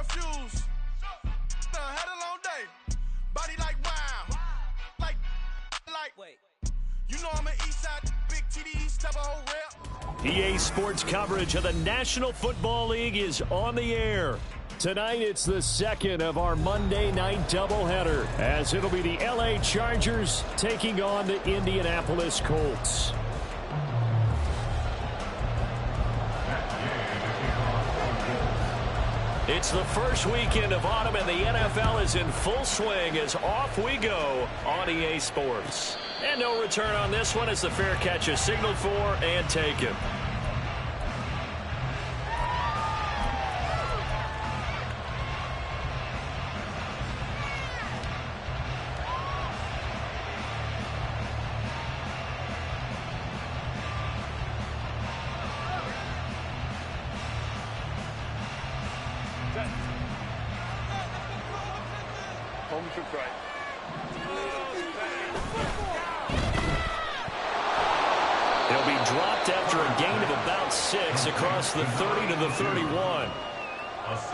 short fuse. Had a long day. Body like wow. Like. Wait. You know I'm an east side big TDs type of whole rep. EA Sports coverage of the National Football League is on the air. Tonight, it's the second of our Monday night doubleheader, as it'll be the LA Chargers taking on the Indianapolis Colts. It's the first weekend of autumn, and the NFL is in full swing as off we go on EA Sports. And no return on this one as the fair catch is signaled for and taken. He'll be dropped after a gain of about 6 across the 30 to the 31.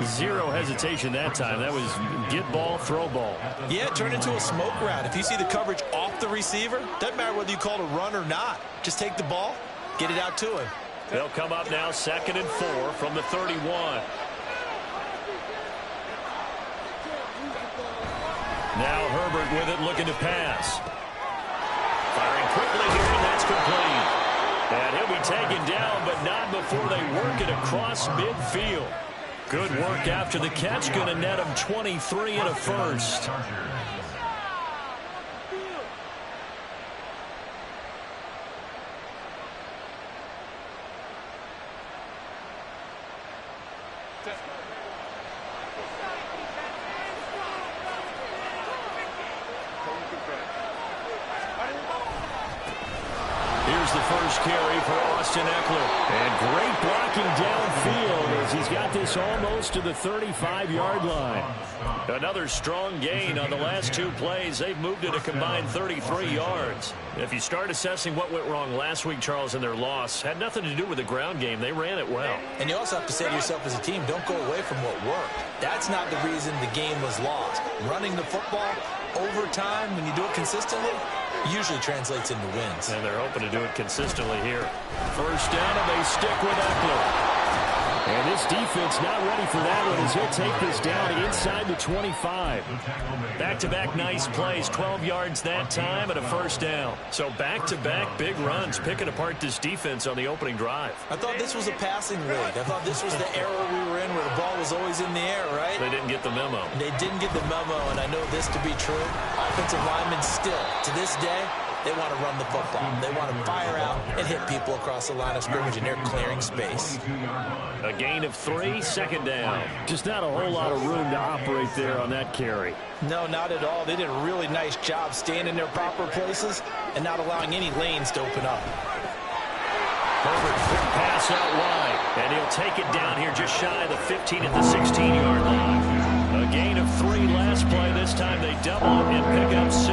Zero hesitation that time. That was get ball, throw ball. Yeah, turn into a smoke route. If you see the coverage off the receiver, doesn't matter whether you call it a run or not. Just take the ball, get it out to him. They'll come up now 2nd and 4 from the 31. Now Herbert with it, looking to pass. Firing quickly here, and that's complete. And he'll be taken down, but not before they work it across midfield. Good work after the catch, going to net him 23 and a first. Here's the first carry for Austin Eckler. And great blocking downfield as he's got this almost to the 35-yard line. Another strong gain on the last 2 plays. They've moved it a combined 33 yards. If you start assessing what went wrong last week, Charles, in their loss, had nothing to do with the ground game. They ran it well. And you also have to say to yourself as a team, don't go away from what worked. That's not the reason the game was lost. Running the football over time, when you do it consistently, usually translates into wins. And they're hoping to do it consistently here. First down, and they stick with Eckler. And this defense not ready for that one as he'll take this down inside the 25. Back-to-back nice plays, 12 yards that time and a first down. So back-to-back big runs, picking apart this defense on the opening drive. I thought this was a passing league. I thought this was the era we were in where the ball was always in the air, right? They didn't get the memo. They didn't get the memo, and I know this to be true. Offensive linemen still, to this day, they want to run the football. They want to fire out and hit people across the line of scrimmage, and they're clearing space. A gain of 3, second down. Just not a whole lot of room to operate there on that carry. No, not at all. They did a really nice job staying in their proper places and not allowing any lanes to open up. Herbert, quick pass out wide, and he'll take it down here just shy of the 15 at the 16-yard line. A gain of 3 last play. This time they double it and pick up 6.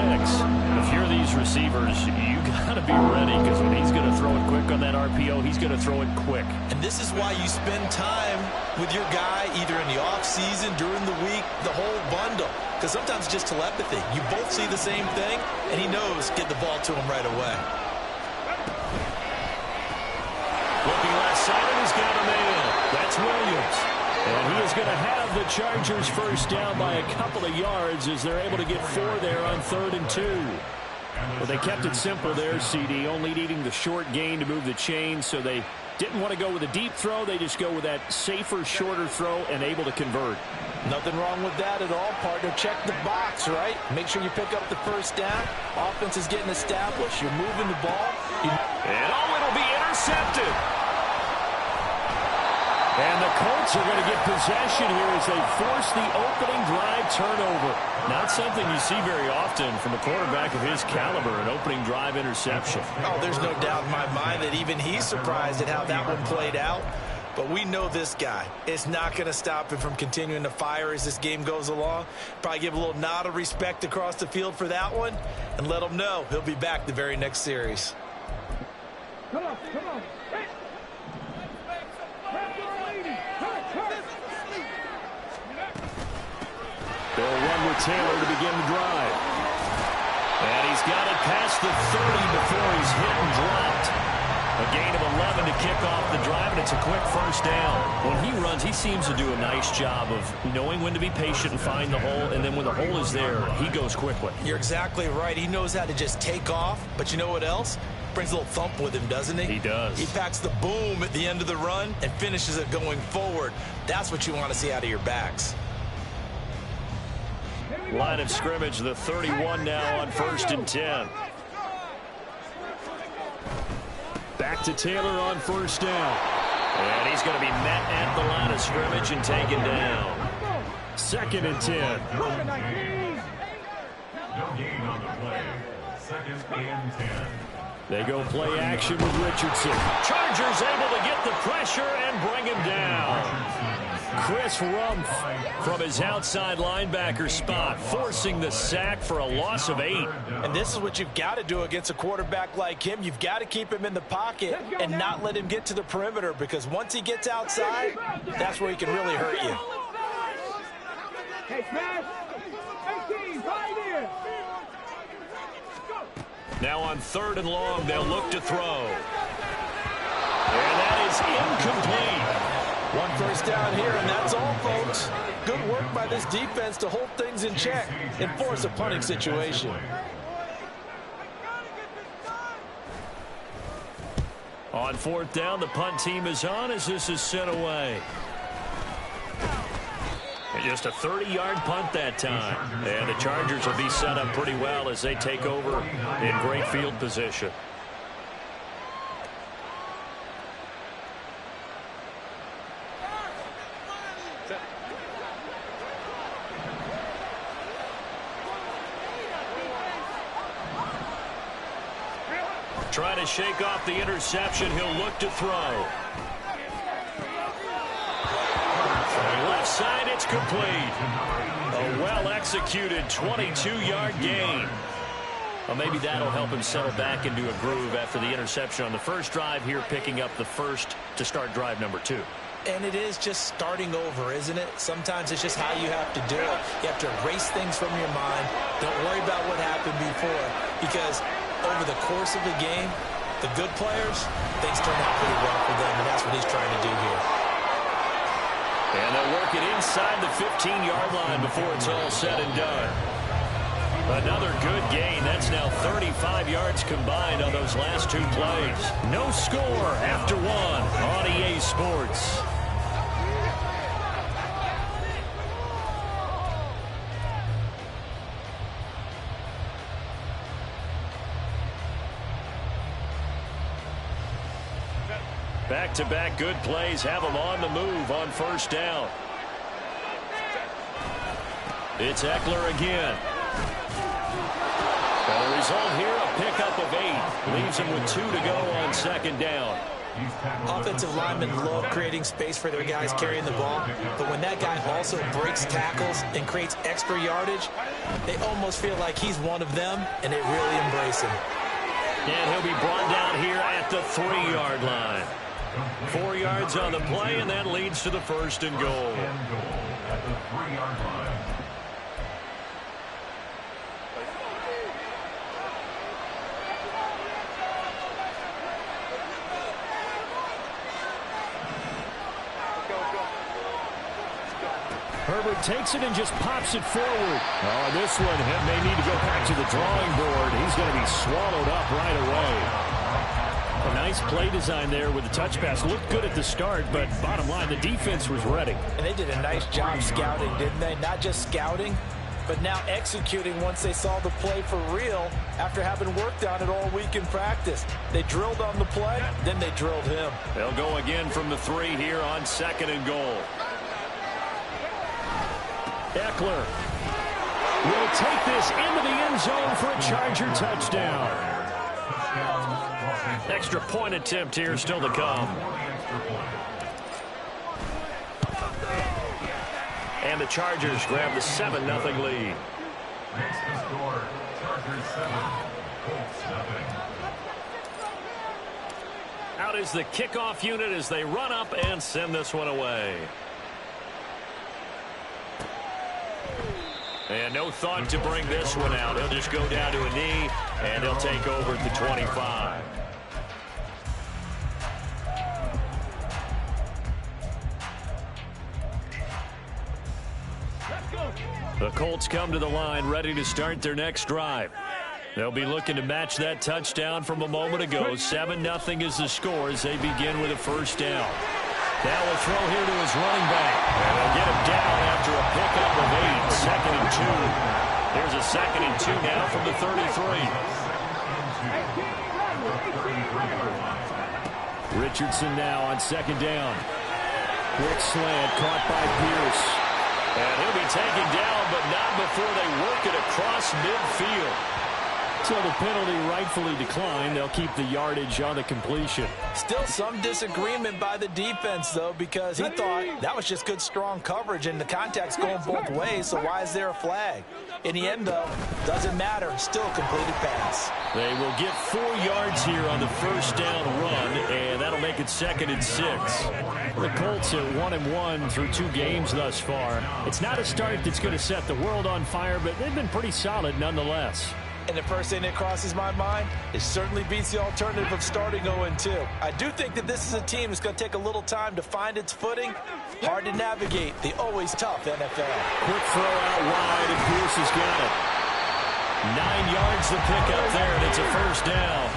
If you're these receivers, you got to be ready because when he's going to throw it quick on that RPO, he's going to throw it quick. And this is why you spend time with your guy either in the offseason, during the week, the whole bundle. Because sometimes it's just telepathy. You both see the same thing, and he knows get the ball to him right away. Looking left side, and he's got a man. That's Williams. And he is going to have the Chargers first down by a couple of yards as they're able to get 4 there on 3rd and 2. Well, they kept it simple there, CD, only needing the short gain to move the chains, so they didn't want to go with a deep throw. They just go with that safer, shorter throw and able to convert. Nothing wrong with that at all, partner. Check the box, right? Make sure you pick up the first down. Offense is getting established. You're moving the ball. And it'll be intercepted. And the Colts are going to get possession here as they force the opening drive turnover. Not something you see very often from a quarterback of his caliber, an opening drive interception. Oh, there's no doubt in my mind that even he's surprised at how that one played out. But we know this guy. It's not going to stop him from continuing to fire as this game goes along. Probably give a little nod of respect across the field for that one and let him know he'll be back the very next series. Come on. They'll run with Taylor to begin the drive. And he's got it past the 30 before he's hit and dropped. A gain of 11 to kick off the drive, and it's a quick first down. When he runs, he seems to do a nice job of knowing when to be patient and find the hole, and then when the hole is there, he goes quickly. You're exactly right. He knows how to just take off, but you know what else? Brings a little thump with him, doesn't he? He does. He packs the boom at the end of the run and finishes it going forward. That's what you want to see out of your backs. Line of scrimmage, the 31 now on 1st and 10. Back to Taylor on 1st down. And he's going to be met at the line of scrimmage and taken down. 2nd and 10. No gain on the play. 2nd and 10. They go play action with Richardson. Chargers able to get the pressure and bring him down. Chris Rumph from his outside linebacker spot, forcing the sack for a loss of 8. And this is what you've got to do against a quarterback like him. You've got to keep him in the pocket and not let him get to the perimeter, because once he gets outside, that's where he can really hurt you. Hey, Smash! 18, right here! Now on 3rd and long, they'll look to throw. And that is incomplete. 1 first down here, and that's all, folks. Good work by this defense to hold things in check and force a punting situation. On 4th down, the punt team is on as this is sent away. And just a 30-yard punt that time. And the Chargers will be set up pretty well as they take over in great field position. Trying to shake off the interception. He'll look to throw. Left side, it's complete. A well-executed 22-yard gain. Well, maybe that'll help him settle back into a groove after the interception on the first drive here, picking up the first to start drive number 2. And it is just starting over, isn't it? Sometimes it's just how you have to do it. You have to erase things from your mind. Don't worry about what happened before, because over the course of the game, the good players, things turn out pretty well for them, and that's what he's trying to do here. And they'll work it inside the 15-yard line before it's all said and done. Another good gain. That's now 35 yards combined on those last 2 plays. No score after 1 on EA Sports. Back-to-back good plays have them on the move on 1st down. It's Eckler again. And the result here, a pickup of 8. Leaves him with 2 to go on 2nd down. Offensive linemen love creating space for their guys carrying the ball, but when that guy also breaks tackles and creates extra yardage, they almost feel like he's one of them, and they really embrace him. And he'll be brought down here at the 3-yard line. 4 yards on the play, and that leads to the 1st and goal. At the 3-yard line. Herbert takes it and just pops it forward. Oh, this one may need to go back to the drawing board. He's going to be swallowed up right away. A nice play design there with the touch pass. Looked good at the start, but bottom line, the defense was ready. And they did a nice job scouting, didn't they? Not just scouting, but now executing once they saw the play for real after having worked on it all week in practice. They drilled on the play, then they drilled him. They'll go again from the 3 here on 2nd and goal. Eckler will take this into the end zone for a Charger touchdown. Extra point attempt here still to come. And the Chargers grab the 7-0 lead. Next to score, Chargers 7, Colts 0. Out is the kickoff unit as they run up and send this one away. And no thought to bring this one out. He'll just go down to a knee, and he'll take over at the 25. The Colts come to the line ready to start their next drive. They'll be looking to match that touchdown from a moment ago. 7-0 is the score as they begin with a first down. Now we'll throw here to his running back. And they'll get him down after a pickup of 8. 2nd and 2. There's a 2nd and 2 now from the 33. Richardson now on 2nd down. Quick slant caught by Pierce. And he'll be taken down, but not before they work it across midfield. So the penalty rightfully declined. They'll keep the yardage on the completion. Still some disagreement by the defense, though, because he thought that was just good, strong coverage, and the contact's going both ways, so why is there a flag? In the end, though, doesn't matter. Still a completed pass. They will get 4 yards here on the first down run, and that'll make it 2nd and 6. The Colts are 1-1 through 2 games thus far. It's not a start that's going to set the world on fire, but they've been pretty solid nonetheless. And the first thing that crosses my mind, it certainly beats the alternative of starting 0-2. I do think that this is a team that's going to take a little time to find its footing. Hard to navigate the always tough NFL. Quick throw out wide, and Pierce has got it. 9 yards to pick up there, and it's a first down.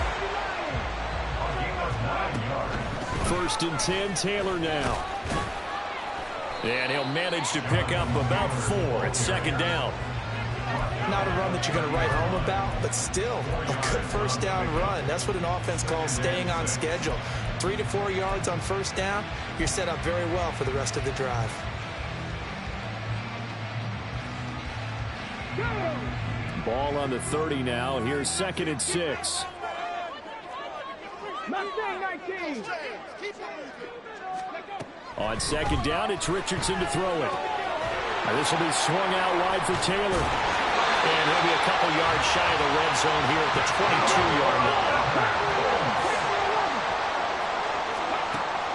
1st and 10, Taylor now. And he'll manage to pick up about 4 at 2nd down. Not a run that you're going to write home about, but still a good first down run. That's what an offense calls staying on schedule. 3 to 4 yards on first down, you're set up very well for the rest of the drive. Ball on the 30 now. Here's 2nd and 6. On 2nd down, it's Richardson to throw it. This will be swung out wide for Taylor. And he'll be a couple yards shy of the red zone here at the 22-yard line.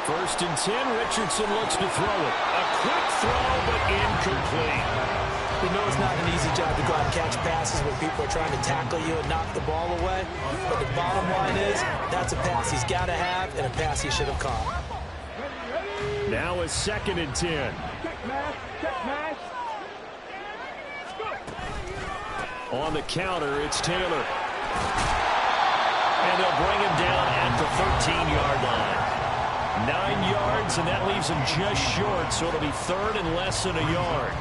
1st and 10, Richardson looks to throw it. A quick throw, but incomplete. We know it's not an easy job to go out and catch passes when people are trying to tackle you and knock the ball away. But the bottom line is, that's a pass he's got to have and a pass he should have caught. Now a 2nd and 10. On the counter, it's Taylor. And they'll bring him down at the 13-yard line. 9 yards, and that leaves him just short, so it'll be 3rd and less than a yard.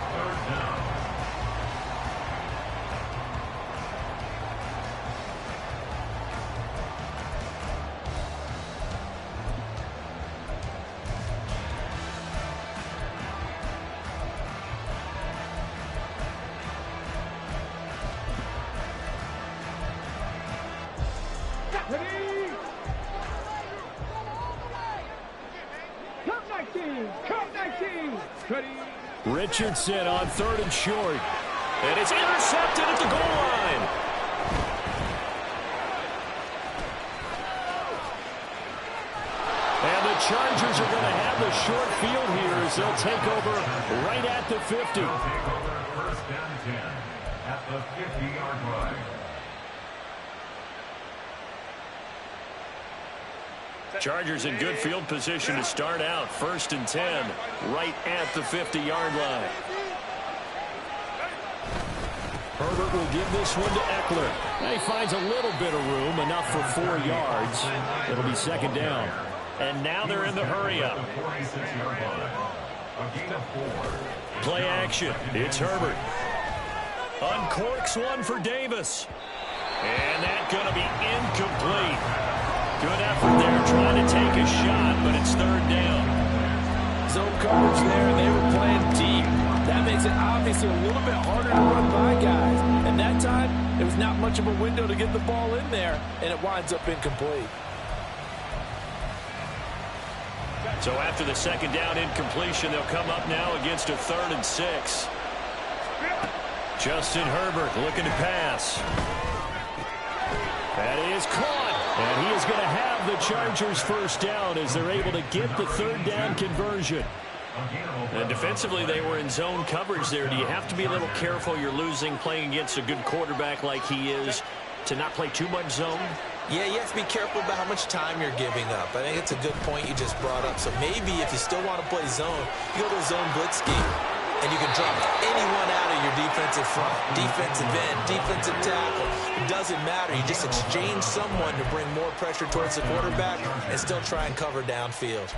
Richardson on 3rd and short. And it's intercepted at the goal line. And the Chargers are going to have the short field here as they'll take over right at the 50. Take over 1st and 10 at the 50-yard line. Chargers in good field position to start out. 1st and 10 right at the 50-yard line. Herbert will give this one to Eckler. And he finds a little bit of room, enough for 4 yards. It'll be 2nd down. And now they're in the hurry-up. Play action. It's Herbert. Uncorks one for Davis. And that's going to be incomplete. Good effort there trying to take a shot, but it's 3rd down. Zone coverage there, and they were playing deep. That makes it obviously a little bit harder to run by guys. And that time, there was not much of a window to get the ball in there, and it winds up incomplete. So after the 2nd down incompletion, they'll come up now against a 3rd and 6. Justin Herbert looking to pass. That is caught. And he is going to have the Chargers first down as they're able to get the 3rd down conversion. And defensively, they were in zone coverage there. Do you have to be a little careful? You're losing, playing against a good quarterback like he is, to not play too much zone? Yeah, you have to be careful about how much time you're giving up. I think it's a good point you just brought up. So maybe if you still want to play zone, you go to a zone blitz scheme, and you can drop anyone out of your defensive front, defensive end, defensive tackle. It doesn't matter. You just exchange someone to bring more pressure towards the quarterback and still try and cover downfield.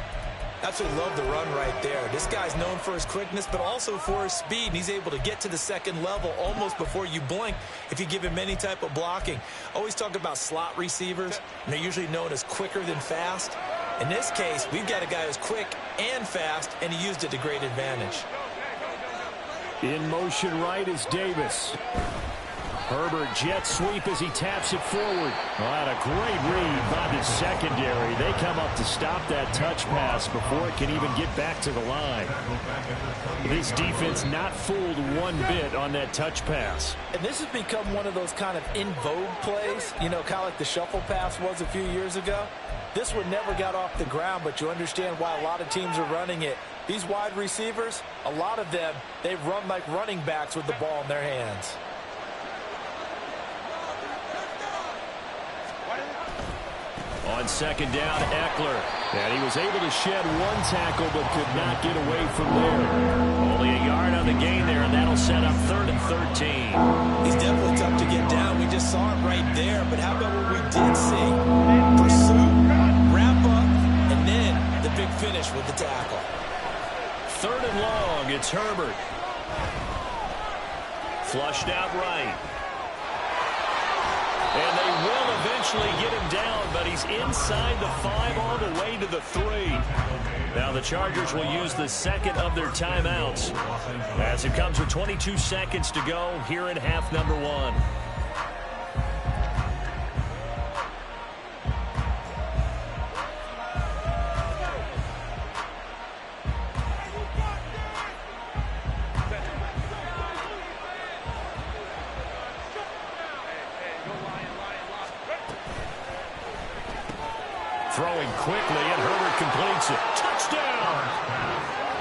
Absolutely love the run right there. This guy's known for his quickness, but also for his speed. And he's able to get to the second level almost before you blink if you give him any type of blocking. Always talk about slot receivers, and they're usually known as quicker than fast. In this case, we've got a guy who's quick and fast, and he used it to great advantage. In motion right is Davis. Herbert jet sweep as he taps it forward. Well, a great read by the secondary. They come up to stop that touch pass before it can even get back to the line. This defense not fooled one bit on that touch pass. And this has become one of those kind of in vogue plays, you know, kind of like the shuffle pass was a few years ago. This one never got off the ground, but you understand why a lot of teams are running it. These wide receivers, a lot of them, they run like running backs with the ball in their hands. On second down, Eckler. And he was able to shed one tackle but could not get away from there. Only a yard on the gain there, and that'll set up 3rd and 13. He's definitely tough to get down. We just saw it right there. But how about what we did see? Pursuit, wrap up, and then the big finish with the tackle. 3rd and long, it's Herbert. Flushed out right. And they will eventually get him down, but he's inside the 5 all the way to the 3. Now the Chargers will use the second of their timeouts as it comes with 22 seconds to go here in half number 1. Throwing quickly, and Herbert completes it. Touchdown!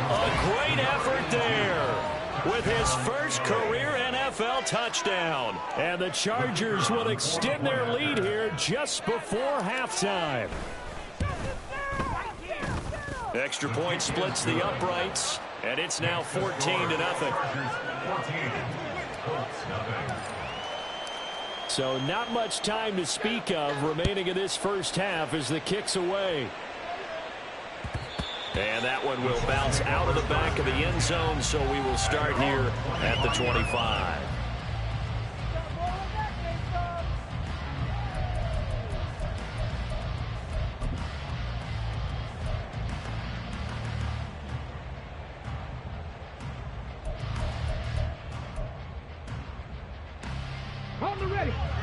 A great effort there with his first career NFL touchdown. And the Chargers will extend their lead here just before halftime. Extra point splits the uprights, and it's now 14-0. So not much time to speak of remaining in this first half as the kick's away. And that one will bounce out of the back of the end zone, so we will start here at the 25.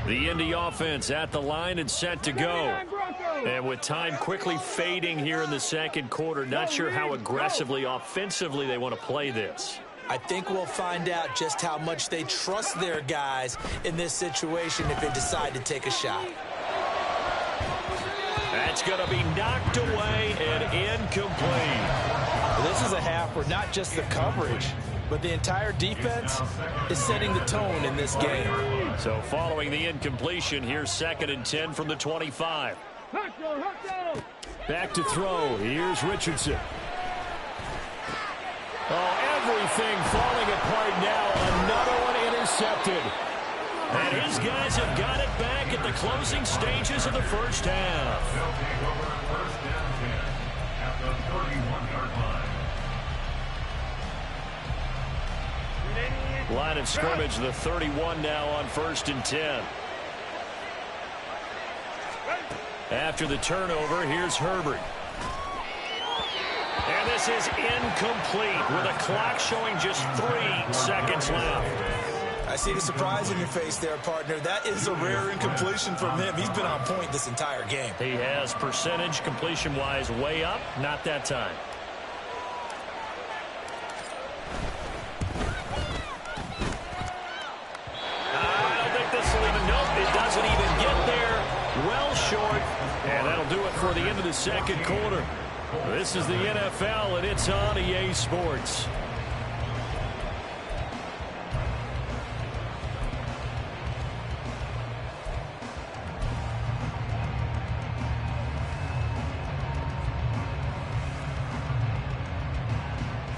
The Indy offense at the line and set to go. And with time quickly fading here in the second quarter, not sure how aggressively, offensively they want to play this. I think we'll find out just how much they trust their guys in this situation if they decide to take a shot. That's going to be knocked away and incomplete. This is a half where not just the coverage, but the entire defense is setting the tone in this game. So following the incompletion, here's 2nd and 10 from the 25. Back to throw. Here's Richardson. Oh, everything falling apart now. Another one intercepted. And his guys have got it back at the closing stages of the first half. At the 31-yard line. Line of scrimmage, the 31 now on 1st and 10. After the turnover, here's Herbert. And this is incomplete with a clock showing just 3 seconds left. I see the surprise in your face there, partner. That is a rare incompletion from him. He's been on point this entire game. He has percentage completion-wise way up, not that time. It doesn't even get there. Well short. And that'll do it for the end of the second quarter. This is the NFL, and it's on EA Sports.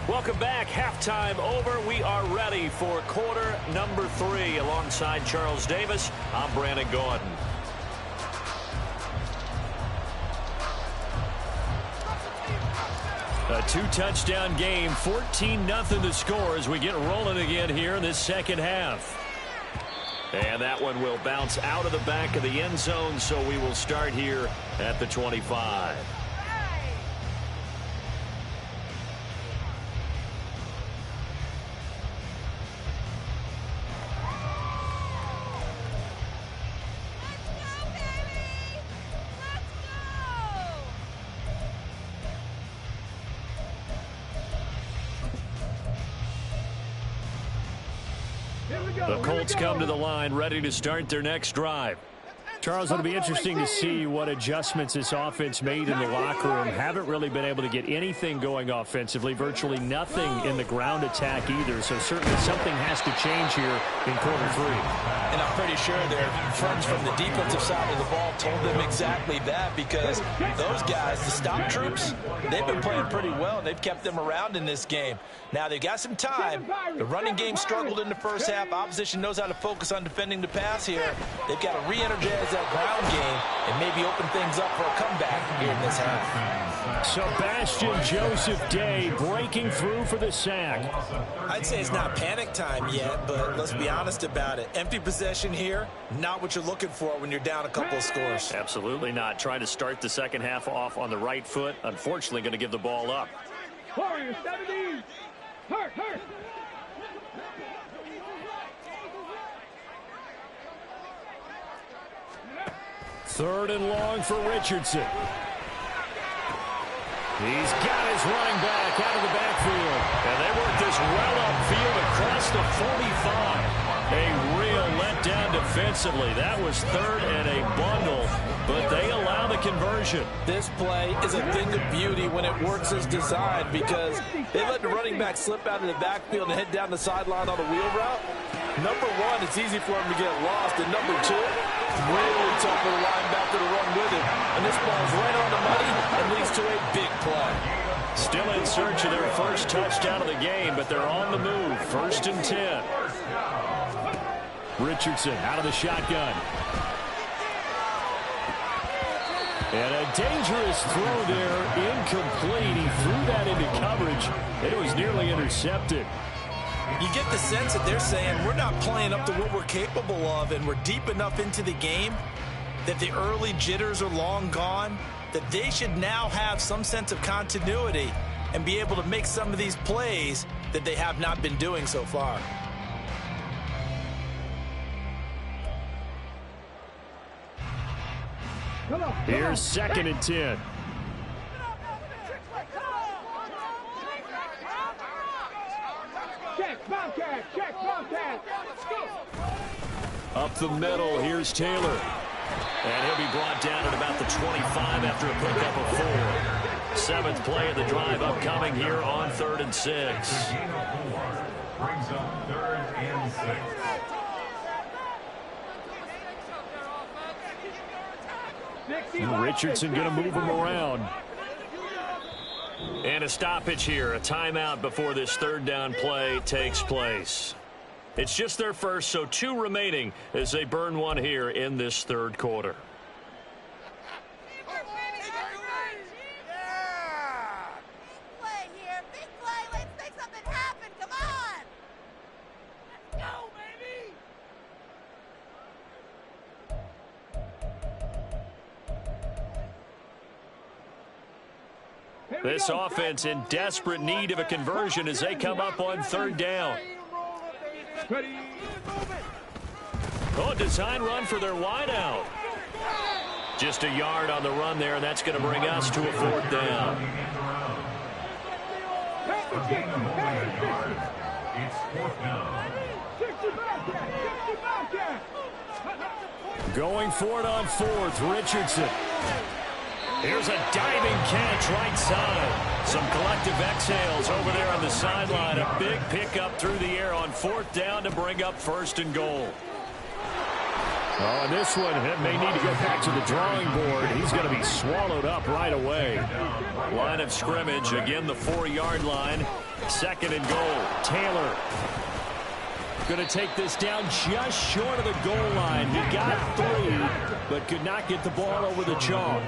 Welcome back. Halftime over. We are ready for quarter number 3. Alongside Charles Davis, I'm Brandon Gordon. A 2-touchdown game, 14-0 the score as we get rolling again here in this second half. And that one will bounce out of the back of the end zone, so we will start here at the 25. The Colts come to the line, ready to start their next drive. Charles, it'll be interesting to see what adjustments this offense made in the locker room. Haven't really been able to get anything going offensively, virtually nothing in the ground attack either. So certainly something has to change here in quarter 3. And I'm pretty sure their friends from the defensive side of the ball told them exactly that, because those guys, the stop troops, they've been playing pretty well, and they've kept them around in this game. Now they've got some time. The running game struggled in the first half. Opposition knows how to focus on defending the pass here. They've got to re-energize that ground game and maybe open things up for a comeback here in this half. Sebastian Joseph Day breaking through for the sack. I'd say it's not panic time yet, but let's be honest about it. Empty possession here, not what you're looking for when you're down a couple of scores. Absolutely not. Trying to start the second half off on the right foot. Unfortunately, going to give the ball up. Warriors 70. Hurt. 3rd and long for Richardson. He's got his running back out of the backfield. And they work this well upfield across the 45. A real letdown defensively. That was 3rd and a bundle, but they allow the conversion. This play is a thing of beauty when it works as designed, because they let the running back slip out of the backfield and head down the sideline on a wheel route. Number one, it's easy for him to get lost. And number two, really tough for the linebacker to run with him. And this ball's right on the money and leads to a big play. Still in search of their first touchdown of the game, but they're on the move. 1st and 10. Richardson out of the shotgun. And a dangerous throw there, incomplete. He threw that into coverage, and it was nearly intercepted. You get the sense that they're saying we're not playing up to what we're capable of, and we're deep enough into the game that the early jitters are long gone, that they should now have some sense of continuity and be able to make some of these plays that they have not been doing so far. Here's 2nd and 10. Check, Up the middle, here's Taylor. And he'll be brought down at about the 25 after a pickup of 4. 7th play of the drive upcoming here on 3rd and 6. Brings up 3rd and 6. Richardson going to move him around. And a stoppage here, a timeout before this 3rd down play takes place. It's just their first, so 2 remaining as they burn one here in this 3rd quarter. This offense in desperate need of a conversion as they come up on 3rd down. Oh, design run for their wideout. Just a yard on the run there, and that's going to bring us to a 4th down. It's 4th down. Going for it on 4th, Richardson. Here's a diving catch right side. Some collective exhales over there on the sideline. A big pickup through the air on 4th down to bring up 1st and goal. Oh, and this one may need to go back to the drawing board. He's going to be swallowed up right away. Line of scrimmage, again the 4-yard line. 2nd and goal. Taylor going to take this down just short of the goal line. He got 3, but could not get the ball over the chalk.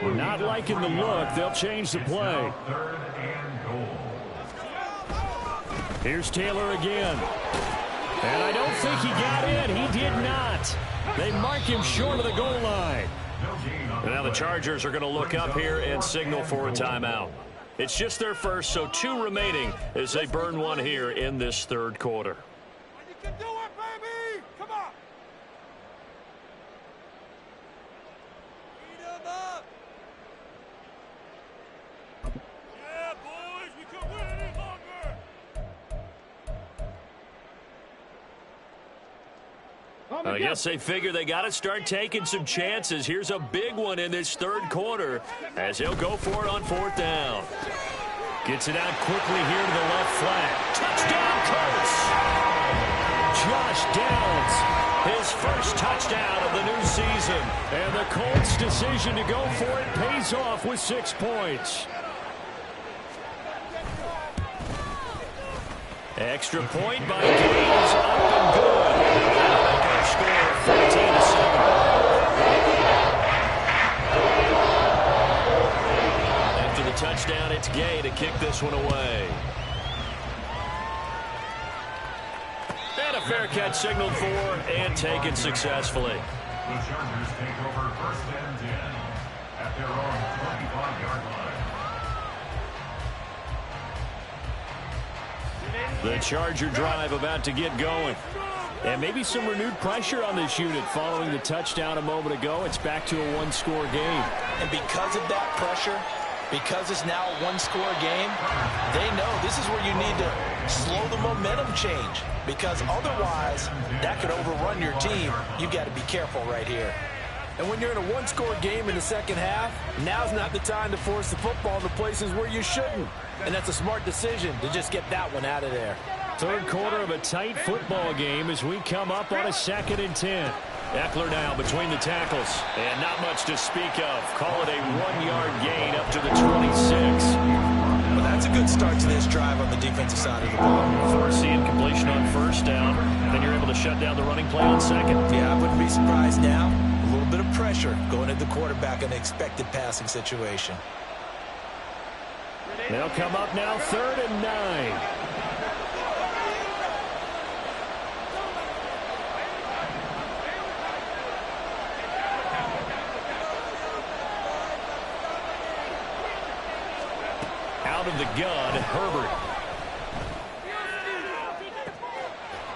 Not liking the look. They'll change the play. Here's Taylor again. And I don't think he got in. He did not. They mark him short of the goal line. And now the Chargers are going to look up here and signal for a timeout. It's just their first, so 2 remaining as they burn one here in this 3rd quarter. You can do it, baby! Come on! Beat him up! Yeah, boys, we can win any longer! I guess they figure they got to start taking some chances. Here's a big one in this 3rd quarter as he'll go for it on 4th down. Gets it out quickly here to the left flat. Touchdown, Colts! Josh Downs, his first touchdown of the new season. And the Colts' decision to go for it pays off with 6 points. Extra point by Gaines, up and good. That'll make our score 14-7. After the touchdown, it's Gay to kick this one away. And a fair catch signaled for and taken successfully. The Chargers take over 1st and 10 at their own 25-yard line. The Charger drive about to get going. And maybe some renewed pressure on this unit following the touchdown a moment ago. It's back to a 1-score game. And because of that pressure, because it's now a 1-score game, they know this is where you need to slow the momentum change. Because otherwise, that could overrun your team. You've got to be careful right here. And when you're in a 1-score game in the 2nd half, now's not the time to force the football to places where you shouldn't. And that's a smart decision to just get that one out of there. 3rd quarter of a tight football game as we come up on a 2nd and 10. Eckler now between the tackles. And not much to speak of. Call it a 1-yard gain up to the 26. Well, that's a good start to this drive on the defensive side of the ball. Forcing incompletion on 1st down. Then you're able to shut down the running play on 2nd. Yeah, I wouldn't be surprised now. A little bit of pressure going at the quarterback in an expected passing situation. They'll come up now 3rd and 9. Out of the gun, Herbert.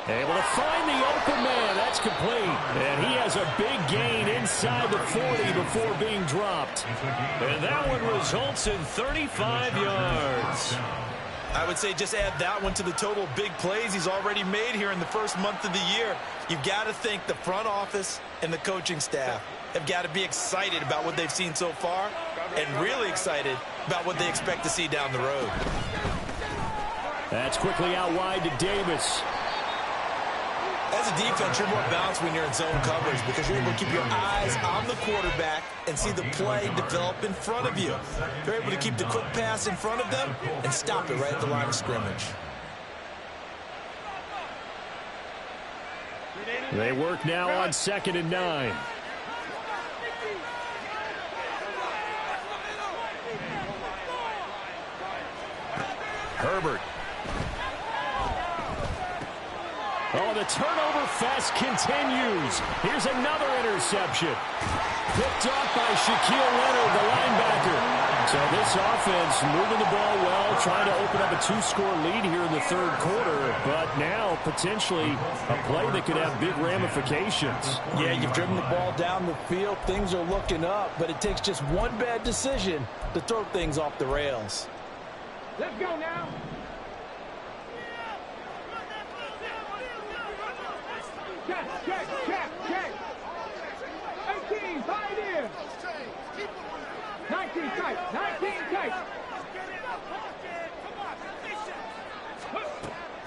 Able to find the open man. That's complete. And he has a big gain inside the 40 before being dropped. And that one results in 35 yards. I would say just add that one to the total big plays he's already made here in the first month of the year. You've got to think the front office and the coaching staff have got to be excited about what they've seen so far and really excited about what they expect to see down the road. That's quickly out wide to Davis. As a defense, you're more balanced when you're in zone coverage because you're able to keep your eyes on the quarterback and see the play develop in front of you. You're able to keep the quick pass in front of them and stop it right at the line of scrimmage. They work now on 2nd and 9. Herbert. Oh, the turnover fest continues. Here's another interception. Picked off by Shaquille Leonard, the linebacker. So this offense moving the ball well, trying to open up a 2-score lead here in the 3rd quarter. But now, potentially, a play that could have big ramifications. Yeah, you've driven the ball down the field. Things are looking up, but it takes just one bad decision to throw things off the rails. Let's go now. Check. 18, 5 in. 19 tight. 19 tight.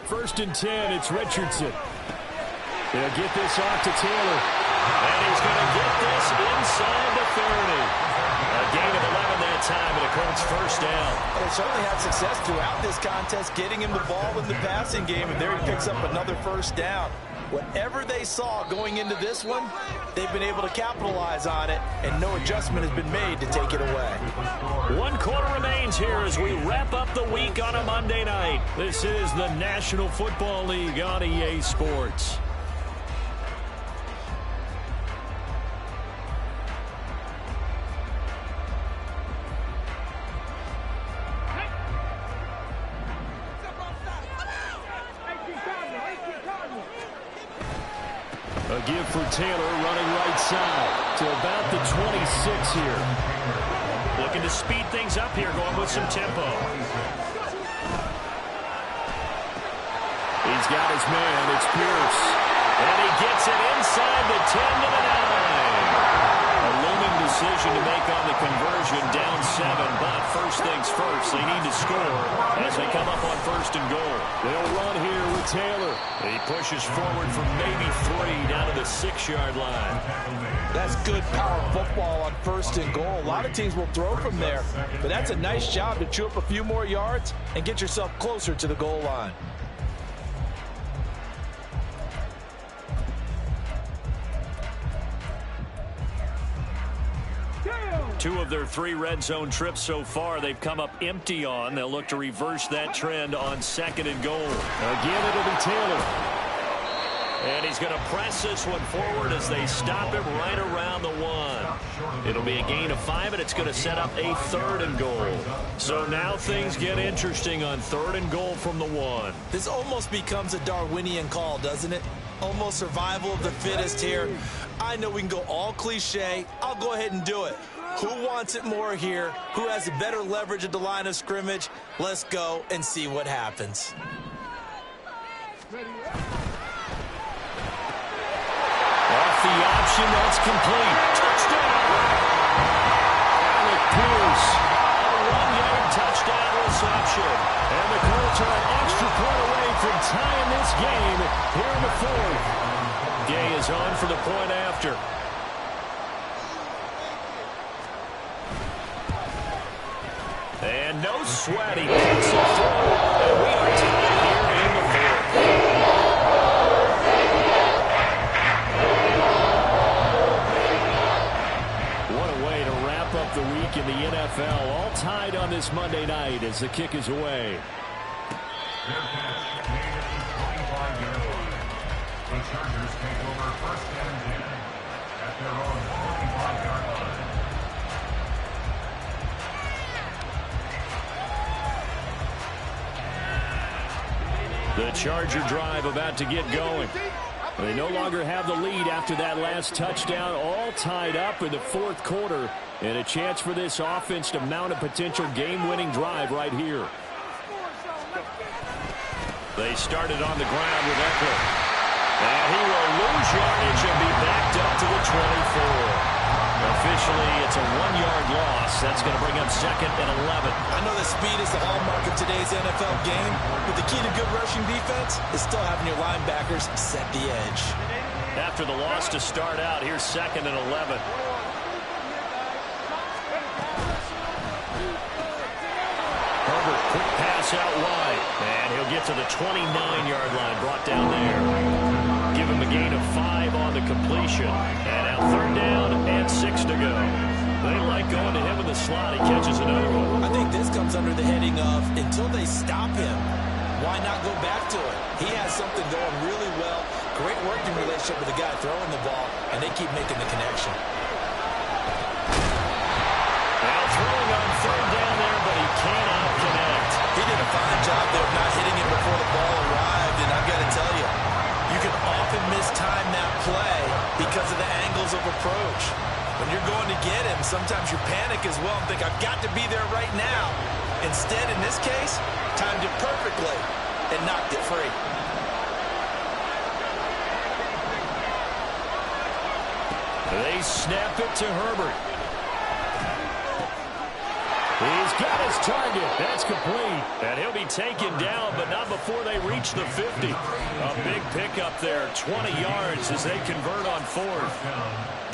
First and 10, it's Richardson. They'll get this off to Taylor. And he's going to get this inside the 30. A gain of 11 that time, and a Colts first down. They certainly had success throughout this contest, getting him the ball in the passing game, and there he picks up another first down. Whatever they saw going into this one, they've been able to capitalize on it, and no adjustment has been made to take it away. 1 quarter remains here as we wrap up the week on a Monday night. This is the National Football League on EA Sports. A give for Taylor running right side to about the 26 here. Looking to speed things up here, going with some tempo. He's got his man. It's Pierce. And he gets it inside the 10 to the 9. A looming decision to make on the conversion, down 7. But first things first, they need to score as they come up on first and goal. They'll run here with Taylor. He pushes forward from maybe 3 down to the 6-yard line. That's good power football on first and goal. A lot of teams will throw from there, but that's a nice job to chew up a few more yards and get yourself closer to the goal line. Two of their 3 red zone trips so far, they've come up empty on. They'll look to reverse that trend on second and goal. Again, it'll be Taylor. And he's going to press this one forward as they stop him right around the 1. It'll be a gain of 5, and it's going to set up a 3rd and goal. So now things get interesting on 3rd and goal from the 1. This almost becomes a Darwinian call, doesn't it? Almost survival of the fittest here. I know we can go all cliche. I'll go ahead and do it. Who wants it more here? Who has a better leverage at the line of scrimmage? Let's go and see what happens. Off the option, that's complete. Touchdown! Alec Pierce. A 1-yard touchdown reception. And the Colts are an extra point away from tying this game here in the 4th. Gay is on for the point after. And no sweat, he picks it through, and we are tied here in the 4th. What a way to wrap up the week in the NFL, all tied on this Monday night as the kick is away. Their catch made at the 25-yard line. The Chargers take over first and 10 at their own 25-yard line. The Charger drive about to get going. They no longer have the lead after that last touchdown, all tied up in the 4th quarter, and a chance for this offense to mount a potential game-winning drive right here. They started on the ground with Eckler. And he will lose yardage and be backed up to the 24. Officially, it's a 1-yard loss. That's going to bring up 2nd and 11. I know that speed is the hallmark of today's NFL game, but the key to good rushing defense is still having your linebackers set the edge. After the loss to start out, here's 2nd and 11. Herbert, quick pass out wide, and he'll get to the 29-yard line, brought down there. Give him a gain of 5 on the completion. And now 3rd down and 6 to go. They like going to him in the slot. He catches another one. I think this comes under the heading of until they stop him, why not go back to it? He has something going really well. Great working relationship with the guy throwing the ball, and they keep making the connection. Now throwing on 3rd down there, but he cannot connect. He did a fine job there of not hitting it before the ball arrived, and I've got to tell you, you can often mistime that play because of the angles of approach. When you're going to get him, sometimes you panic as well and think, I've got to be there right now. Instead, in this case, timed it perfectly and knocked it free. They snap it to Herbert. He's got his target. That's complete. And he'll be taken down, but not before they reach the 50. A big pickup there, 20 yards as they convert on fourth.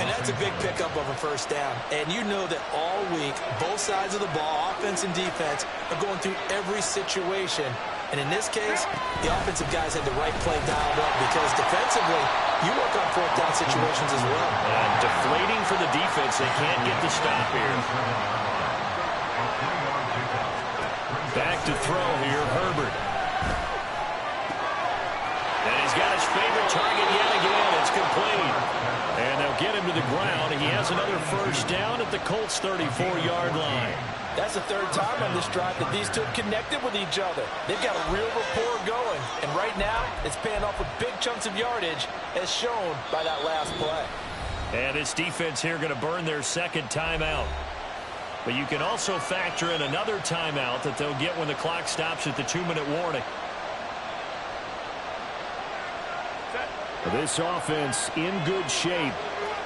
And that's a big pickup of a first down. And you know that all week, both sides of the ball, offense and defense, are going through every situation. And in this case, the offensive guys had the right play dialed up because defensively, you work on fourth down situations as well. And deflating for the defense. They can't get the stop here. Back to throw here, Herbert. And he's got his favorite target yet again. It's complete. And they'll get him to the ground. He has another first down at the Colts' 34-yard line. That's the third time on this drive that these two have connected with each other. They've got a real rapport going. And right now, it's paying off with big chunks of yardage, as shown by that last play. And this defense here going to burn their second timeout. But you can also factor in another timeout that they'll get when the clock stops at the 2-minute warning. This offense in good shape.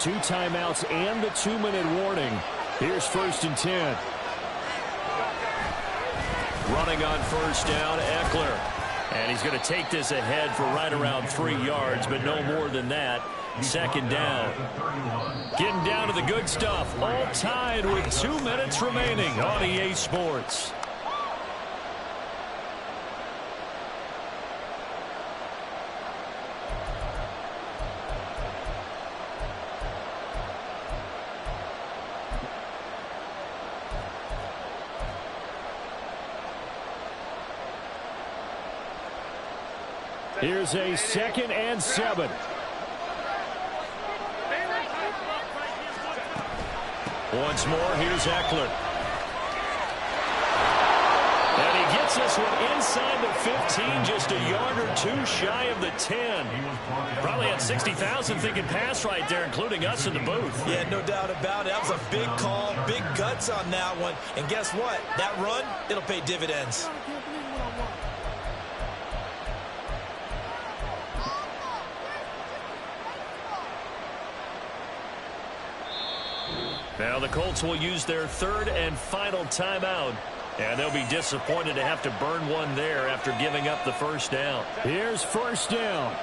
2 timeouts and the 2-minute warning. Here's 1st and 10. Running on first down, Eckler. And he's going to take this ahead for right around 3 yards, but no more than that. 2nd down. Getting down to the good stuff. All tied with 2 minutes remaining on EA Sports. Here's a 2nd and 7. Once more, here's Eckler. And he gets this one inside the 15, just a yard or 2 shy of the 10. Probably had 60,000 thinking pass right there, including us in the booth. Yeah, no doubt about it. That was a big call, big guts on that one. And guess what? That run, it'll pay dividends. Now the Colts will use their 3rd and final timeout. And they'll be disappointed to have to burn one there after giving up the first down. Here's 1st down.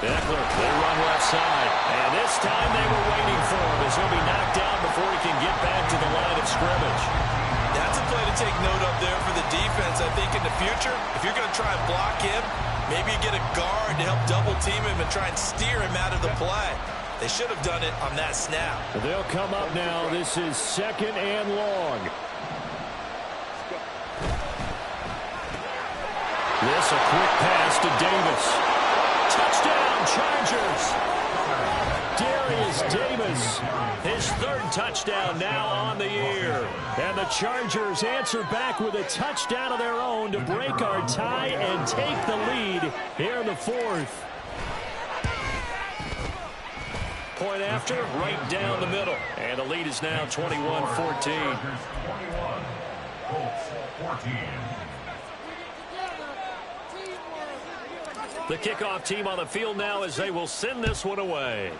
Eckler, they run left side. And this time they were waiting for him as he'll be knocked down before he can get back to the line of scrimmage. That's a play to take note of there for the defense. I think in the future, if you're going to try and block him, maybe you get a guard to help double team him and try and steer him out of the play. They should have done it on that snap. They'll come up now. This is 2nd and long. This a quick pass to Davis. Touchdown, Chargers. Darius Davis, his 3rd touchdown now on the year. And the Chargers answer back with a touchdown of their own to break our tie and take the lead here in the 4th. Point after, right down the middle. And the lead is now 21-14. 21, Colts 14. The kickoff team on the field now as they will send this one away.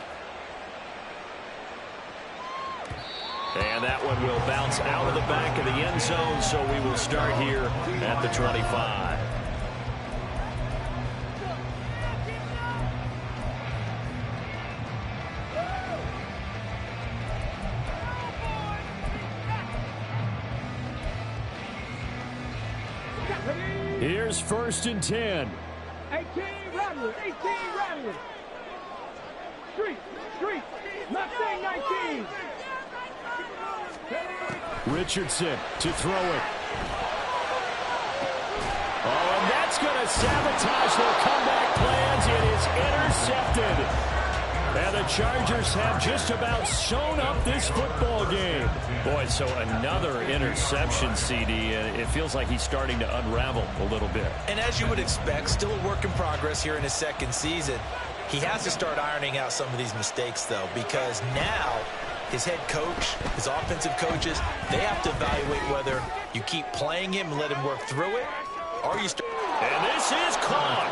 And that one will bounce out of the back of the end zone, so we will start here at the 25. Here's 1st and 10. 18 Rattler, 18 Rattler. Street, Mustang 19. Richardson to throw it. Oh, and that's going to sabotage their comeback plans. It is intercepted. And the Chargers have just about sewn up this football game. Boy, so another interception, CD. It feels like he's starting to unravel a little bit. And as you would expect, still a work in progress here in his 2nd season. He has to start ironing out some of these mistakes, though, because now his head coach, his offensive coaches, they have to evaluate whether you keep playing him and let him work through it, or you start. And this is caught.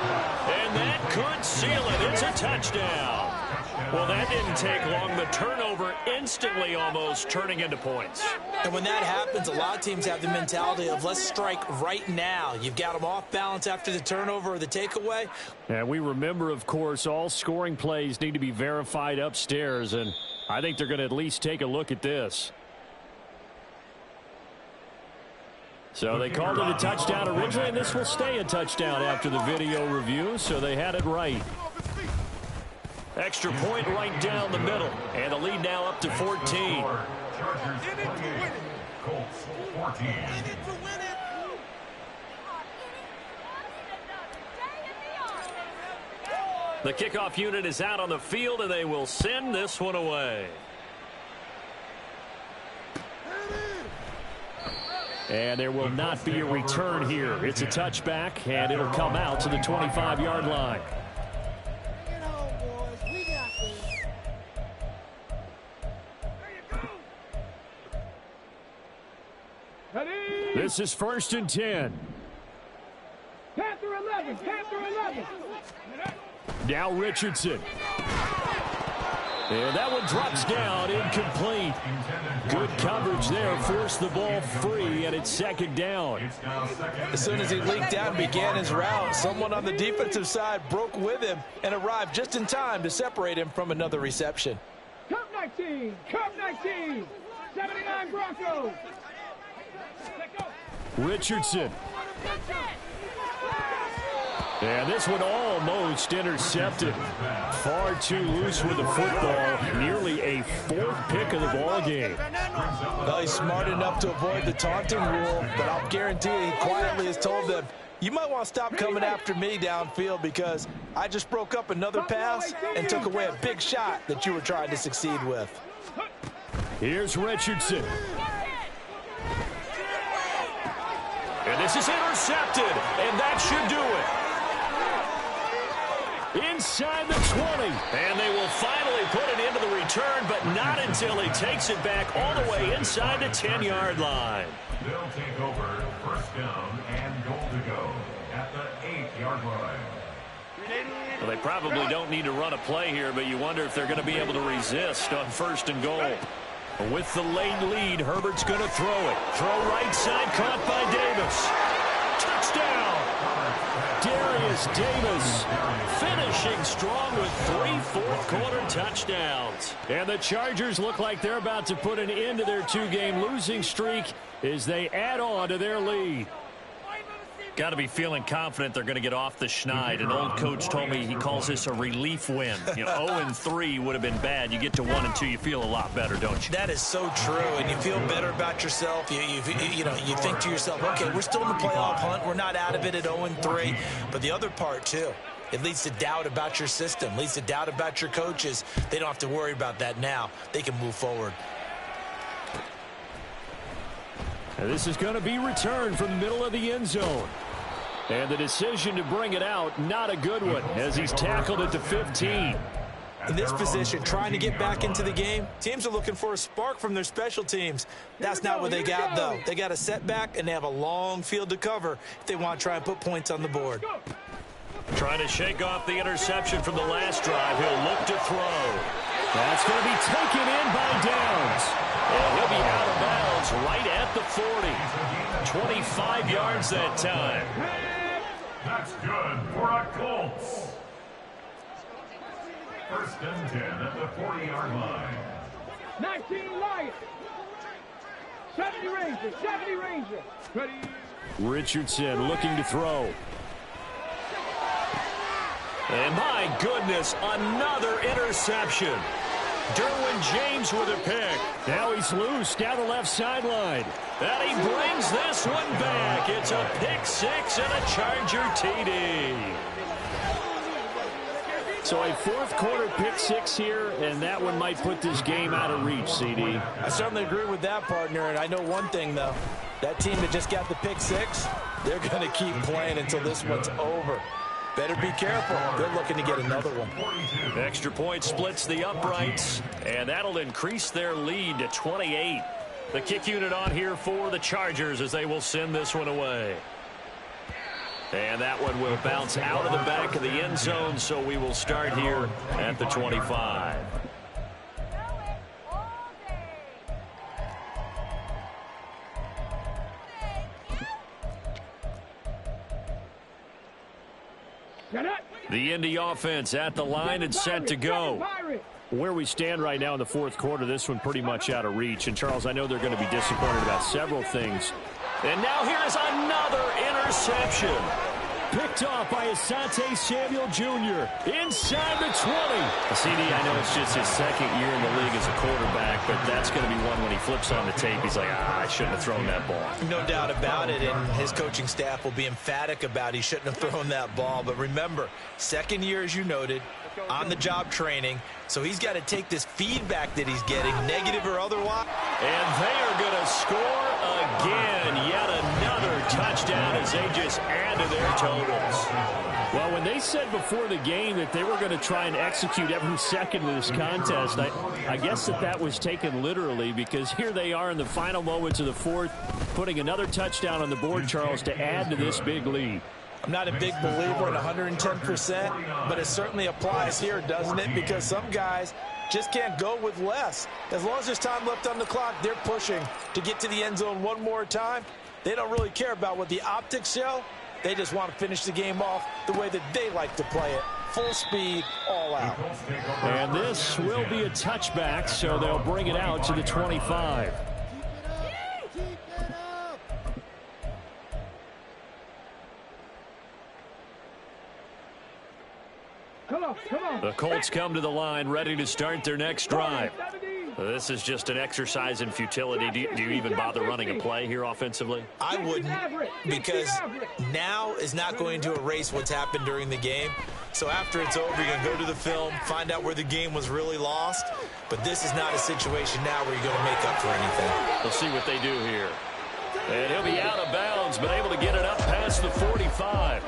And that could seal it. It's a touchdown. Well, that didn't take long. The turnover instantly almost turning into points. And when that happens, a lot of teams have the mentality of let's strike right now. You've got them off balance after the turnover or the takeaway. And we remember, of course, all scoring plays need to be verified upstairs, and I think they're going to at least take a look at this. So they called it a touchdown originally, and this will stay a touchdown after the video review, so they had it right. Extra point right down the middle, and the lead now up to 14. Colts 14. The kickoff unit is out on the field, and they will send this one away. And there will not be a return here. It's a touchback, and it'll come out to the 25-yard line. This is 1st and 10. Panther 11, Panther 11. Now Richardson. And that one drops down, incomplete. Good coverage there, forced the ball free, and it's 2nd down. As soon as he leaked out and began his route, someone on the defensive side broke with him and arrived just in time to separate him from another reception. Cup 19, Cup 19, 79 Broncos. Richardson. And this one almost intercepted. Far too loose with the football. Nearly a 4th pick of the ball game. Well, he's smart enough to avoid the taunting rule, but I'll guarantee you he quietly has told them, you might want to stop coming after me downfield because I just broke up another pass and took away a big shot that you were trying to succeed with. Here's Richardson. And this is intercepted, and that should do it. Inside the 20. And they will finally put it into the return, but not until he takes it back all the way inside the 10-yard line. They'll take over 1st down and goal to go at the 8-yard line. Well, they probably don't need to run a play here, but you wonder if they're going to be able to resist on 1st and goal. With the late lead, Herbert's going to throw it. Throw right side, caught by Davis. Touchdown! Darius Davis finishing strong with 3 fourth-quarter touchdowns. And the Chargers look like they're about to put an end to their 2-game losing streak as they add on to their lead. Got to be feeling confident they're going to get off the schneid. An old coach told me he calls this a relief win. 0-3 would have been bad. You get to 1-2, you feel a lot better, don't you? That is so true, and you feel better about yourself. You think to yourself, okay, we're still in the playoff hunt. We're not out of it at 0-3. But the other part, too, it leads to doubt about your system, leads to doubt about your coaches. They don't have to worry about that now. They can move forward. And this is going to be returned from the middle of the end zone. And the decision to bring it out, not a good one, as he's tackled at the 15. In this position, trying to get back into the game, teams are looking for a spark from their special teams. That's not what they got, though. They got a setback, and they have a long field to cover if they want to try and put points on the board. Trying to shake off the interception from the last drive. He'll look to throw. That's going to be taken in by Downs. And he'll be out of bounds right at the 40. 25 yards that time. That's good for a Colts. 1st and 10 at the 40-yard line. 19 Lions. 70 Rangers, 70 Rangers. Ready. Richardson looking to throw. And my goodness, another interception. Derwin James with a pick. Now he's loose down the left sideline. And he brings this one back. It's a pick 6 and a Charger TD. So a 4th-quarter pick 6 here, and that one might put this game out of reach, CD. I certainly agree with that, partner. And I know one thing, though. That team that just got the pick 6, they're going to keep playing until this one's over. Better be careful. They're looking to get another one. Extra point splits the uprights, and that'll increase their lead to 28. The kick unit on here for the Chargers as they will send this one away. And that one will bounce out of the back of the end zone, so we will start here at the 25. The Indy offense at the line and set to go. Where we stand right now in the fourth quarter, this one pretty much out of reach. And, Charles, I know they're going to be disappointed about several things. And now here's another interception. Picked off by Asante Samuel Jr. inside the 20. CD, I know it's just his second year in the league as a quarterback, but that's going to be one when he flips on the tape. He's like, I shouldn't have thrown that ball. No doubt about it, and his coaching staff will be emphatic about he shouldn't have thrown that ball. But remember, second year, as you noted, on-the-job training, so he's got to take this feedback that he's getting, negative or otherwise. And they are going to score again. Yet another touchdown as they just add to their totals. Well, when they said before the game that they were going to try and execute every second of this contest, I guess that was taken literally, because here they are in the final moments of the fourth, putting another touchdown on the board, Charles, to add to this big lead. I'm not a big believer in 110%, but it certainly applies here, doesn't it? Because some guys just can't go with less. As long as there's time left on the clock, they're pushing to get to the end zone one more time. They don't really care about what the optics show. They just want to finish the game off the way that they like to play it. Full speed, all out. And this will be a touchback, so they'll bring it out to the 25. Come on. The Colts come to the line, ready to start their next drive. This is just an exercise in futility. Do you even bother running a play here offensively? I wouldn't, because now is not going to erase what's happened during the game. So after it's over, you're going to go to the film, find out where the game was really lost. But this is not a situation now where you're going to make up for anything. We'll see what they do here. And he'll be out of bounds, but able to get it up past the 45.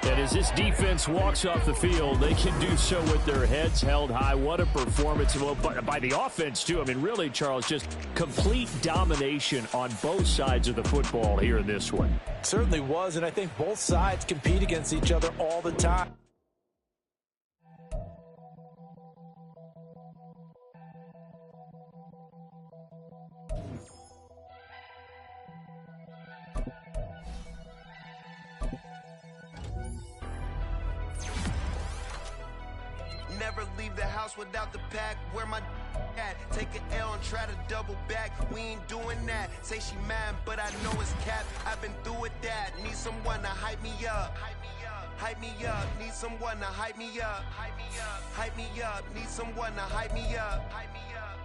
And as this defense walks off the field, they can do so with their heads held high. What a performance by the offense, too. I mean, really, Charles, just complete domination on both sides of the football here in this one. Certainly was, and I think both sides compete against each other all the time. Never leave the house without the pack. Where my at? Take an L and try to double back. We ain't doing that. Say she mad, but I know it's cap. I've been through with that. Need someone to hype me up. Hype me up. Need someone to hype me up. Hype me up. Need someone to hype me up.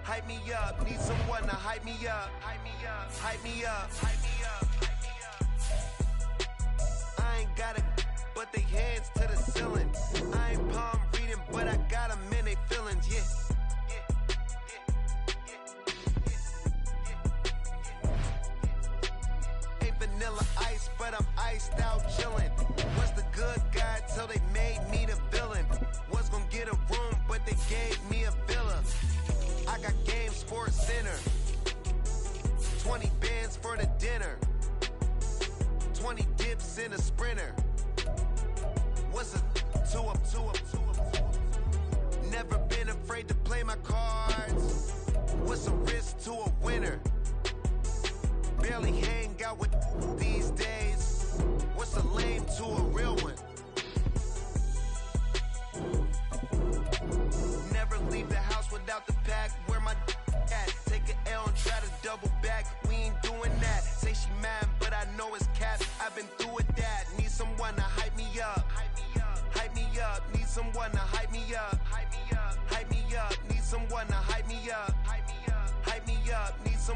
Hype me up. Need someone to hype me up. Hype me up. Hype me up. I ain't got a, but they hands to the ceiling. I ain't palm reading, but I got them in they feelings, yeah. Ain't vanilla ice, but I'm iced out chillin'. Was the good guy till they made me the villain. Was gonna get a room, but they gave me a villa. I got game Sports Center. 20 bands for the dinner. 20 dips in a Sprinter. What's a two up? Never been afraid to play my cards. What's a risk to a winner? Barely hang out with these days. What's a lame to a real one? Never leave the house without the pack. Where my at? Take an L and try to double back. We ain't doing that. Say she mad, but I know it's cap. I've been through with that. Need someone to hype me up. Hype me up. Need someone to hype me up.